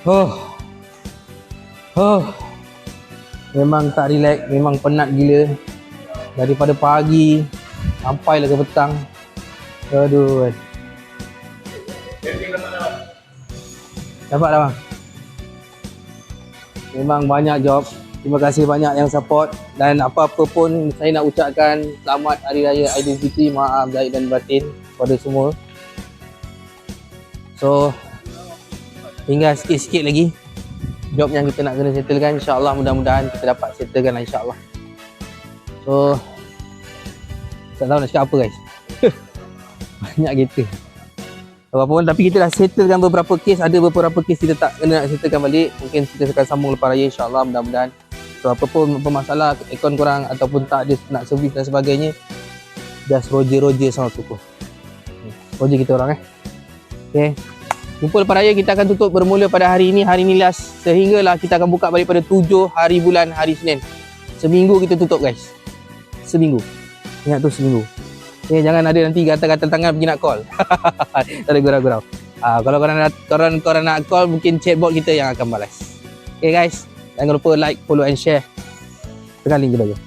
Oh, oh, memang tak relax, memang penat gila. Daripada pagi sampailah ke petang. Aduh. Dapat dah bang. Memang banyak job. Terima kasih banyak yang support. Dan apa-apa pun saya nak ucapkan selamat Hari Raya Aidilfitri, maaf zahir dan batin kepada semua. So tinggal sikit-sikit lagi job yang kita nak kena settlekan. InsyaAllah mudah-mudahan kita dapat settlekan lah, insyaAllah. So tak tahu nak cakap apa guys. Banyak kereta apa pun, tapi kita dah settlekan beberapa kes. Ada beberapa kes kita tak kena nak settlekan balik. Mungkin kita akan sambung lepas raya, insyaAllah, mudah-mudahan. So apa pun masalah akaun korang ataupun tak ada nak servis dan sebagainya, just Roger sama tukuh. Roger kita orang Okay, jumpa lepas raya. Kita akan tutup bermula pada hari ini. Hari ini last, sehinggalah kita akan buka balik pada 7 hari bulan hari Senin. Seminggu kita tutup guys. Seminggu. Ingat tu, seminggu. Okay, jangan ada nanti gatal-gatal tangan pergi nak call. Tak ada gurau-gurau. Kalau korang nak call, mungkin chatbot kita yang akan balas. Okay guys, jangan lupa like, follow and share. Tekan link je bagi.